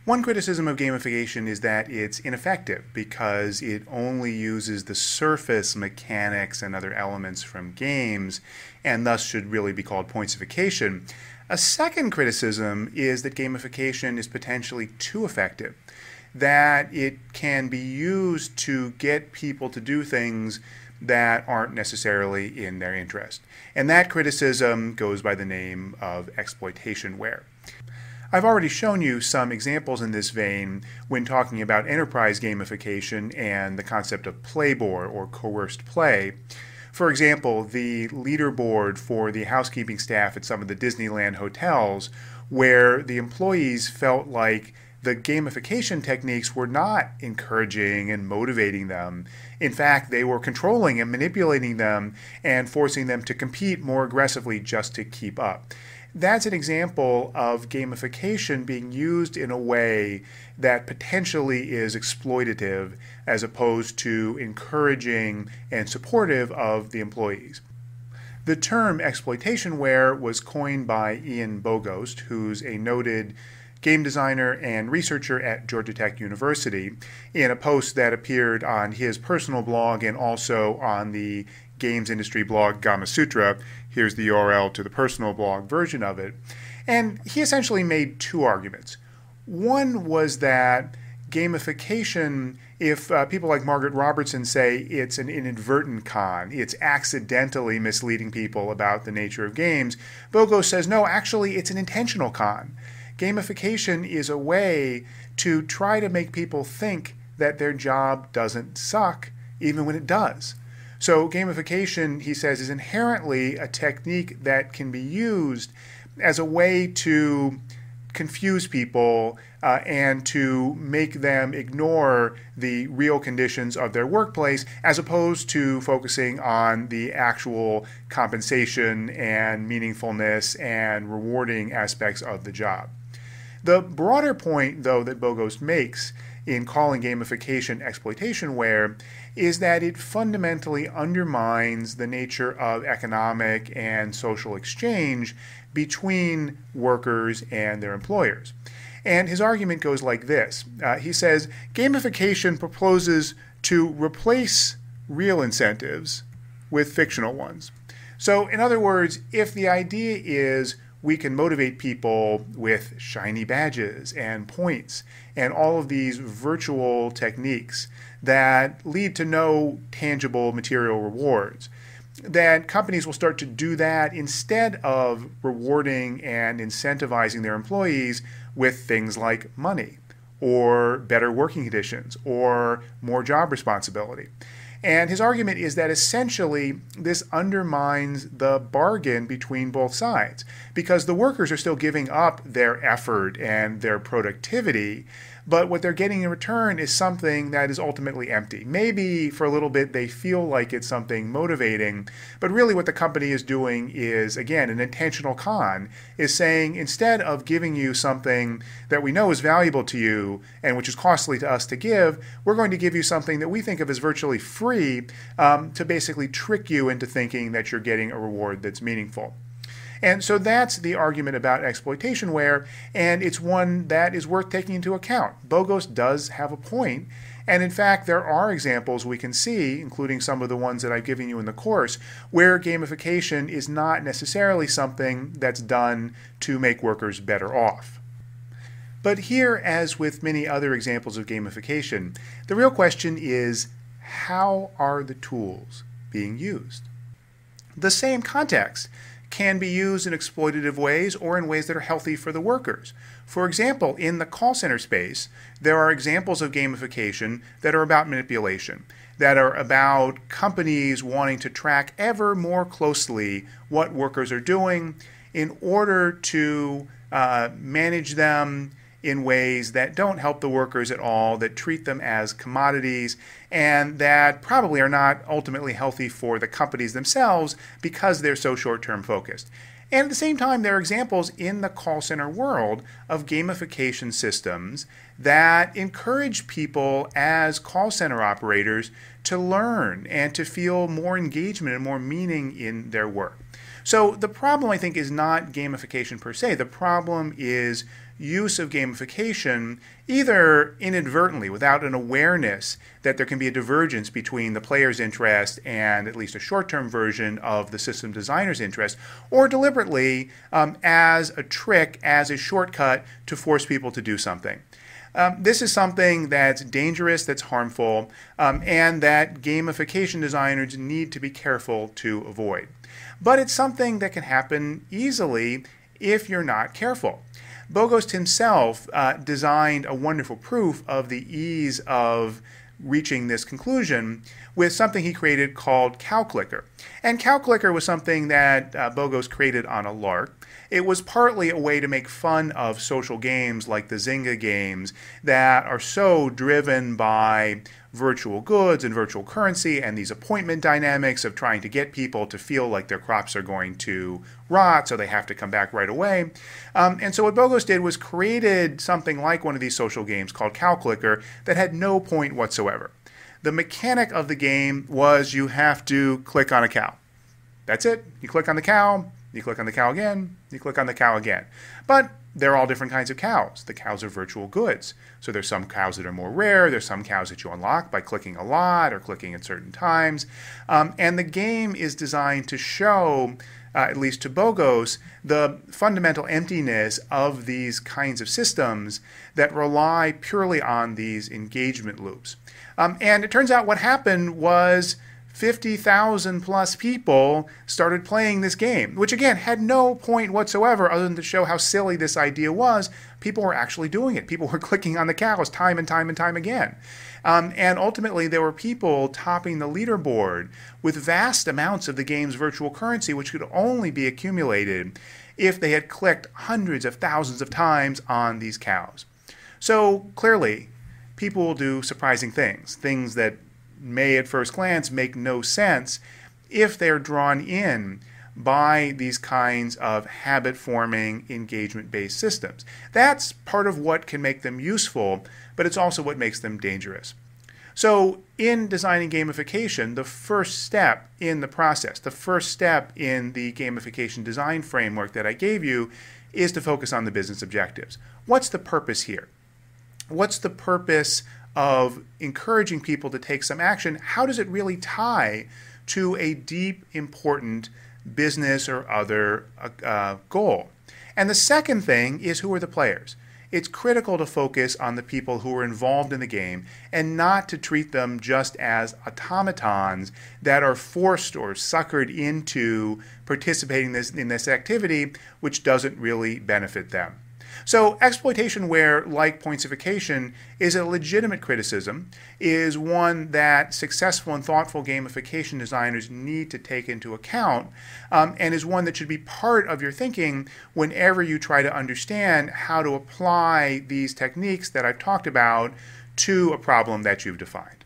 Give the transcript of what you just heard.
One criticism of gamification is that it's ineffective because it only uses the surface mechanics and other elements from games and thus should really be called pointsification. A second criticism is that gamification is potentially too effective, that it can be used to get people to do things that aren't necessarily in their interest. And that criticism goes by the name of exploitationware. I've already shown you some examples in this vein when talking about enterprise gamification and the concept of playbore or coerced play. For example, the leaderboard for the housekeeping staff at some of the Disneyland hotels, where the employees felt like the gamification techniques were not encouraging and motivating them. In fact, they were controlling and manipulating them and forcing them to compete more aggressively just to keep up. That's an example of gamification being used in a way that potentially is exploitative as opposed to encouraging and supportive of the employees. The term exploitationware was coined by Ian Bogost, who's a noted game designer and researcher at Georgia Tech University, in a post that appeared on his personal blog and also on the games industry blog Gamasutra. Here's the URL to the personal blog version of it. And he essentially made two arguments. One was that gamification, if people like Margaret Robertson say it's an inadvertent con, it's accidentally misleading people about the nature of games, Bogo says no, actually it's an intentional con. Gamification is a way to try to make people think that their job doesn't suck, even when it does. So gamification, he says, is inherently a technique that can be used as a way to confuse people and to make them ignore the real conditions of their workplace, as opposed to focusing on the actual compensation and meaningfulness and rewarding aspects of the job. The broader point, though, that Bogost makes in calling gamification exploitationware is that it fundamentally undermines the nature of economic and social exchange between workers and their employers. And his argument goes like this. He says, gamification proposes to replace real incentives with fictional ones. So, in other words, if the idea is we can motivate people with shiny badges and points and all of these virtual techniques that lead to no tangible material rewards, that companies will start to do that instead of rewarding and incentivizing their employees with things like money or better working conditions or more job responsibility. And his argument is that essentially this undermines the bargain between both sides, because the workers are still giving up their effort and their productivity, but what they're getting in return is something that is ultimately empty. Maybe for a little bit they feel like it's something motivating, but really what the company is doing is, again, an intentional con, is saying instead of giving you something that we know is valuable to you and which is costly to us to give, we're going to give you something that we think of as virtually free to basically trick you into thinking that you're getting a reward that's meaningful. And so that's the argument about exploitationware, and it's one that is worth taking into account. Bogost does have a point, and in fact there are examples we can see, including some of the ones that I've given you in the course, where gamification is not necessarily something that's done to make workers better off. But here, as with many other examples of gamification, the real question is, how are the tools being used? The same context can be used in exploitative ways or in ways that are healthy for the workers. For example, in the call center space, there are examples of gamification that are about manipulation, that are about companies wanting to track ever more closely what workers are doing in order to manage them in ways that don't help the workers at all, that treat them as commodities, and that probably are not ultimately healthy for the companies themselves because they're so short-term focused. And at the same time, there are examples in the call center world of gamification systems that encourage people as call center operators to learn and to feel more engagement and more meaning in their work. So the problem, I think, is not gamification per se. The problem is use of gamification, either inadvertently, without an awareness that there can be a divergence between the player's interest and at least a short-term version of the system designer's interest, or deliberately as a trick, as a shortcut to force people to do something. This is something that's dangerous, that's harmful, and that gamification designers need to be careful to avoid. But it's something that can happen easily if you're not careful. Bogost himself designed a wonderful proof of the ease of reaching this conclusion with something he created called Cow Clicker. And Cow Clicker was something that Bogost created on a lark. It was partly a way to make fun of social games like the Zynga games that are so driven by virtual goods and virtual currency and these appointment dynamics of trying to get people to feel like their crops are going to rot, so they have to come back right away. And so what Bogost did was created something like one of these social games called Cow Clicker that had no point whatsoever. The mechanic of the game was you have to click on a cow. That's it. You click on the cow, you click on the cow again, you click on the cow again. But they're all different kinds of cows. The cows are virtual goods. So there's some cows that are more rare. There's some cows that you unlock by clicking a lot or clicking at certain times. And the game is designed to show, at least to Bogost, the fundamental emptiness of these kinds of systems that rely purely on these engagement loops. And it turns out what happened was 50,000 plus people started playing this game, which again had no point whatsoever other than to show how silly this idea was. People were actually doing it. People were clicking on the cows time and time and time again. And ultimately there were people topping the leaderboard with vast amounts of the game's virtual currency, which could only be accumulated if they had clicked hundreds of thousands of times on these cows. So clearly, people will do surprising things, things that may at first glance make no sense if they're drawn in by these kinds of habit-forming, engagement-based systems. That's part of what can make them useful, but it's also what makes them dangerous. So in designing gamification, the first step in the process, the first step in the gamification design framework that I gave you is to focus on the business objectives. What's the purpose here? What's the purpose of encouraging people to take some action? How does it really tie to a deep, important business or other goal? And the second thing is, who are the players? It's critical to focus on the people who are involved in the game and not to treat them just as automatons that are forced or suckered into participating in this activity, which doesn't really benefit them. So exploitationware, like pointsification, is a legitimate criticism, is one that successful and thoughtful gamification designers need to take into account, and is one that should be part of your thinking whenever you try to understand how to apply these techniques that I've talked about to a problem that you've defined.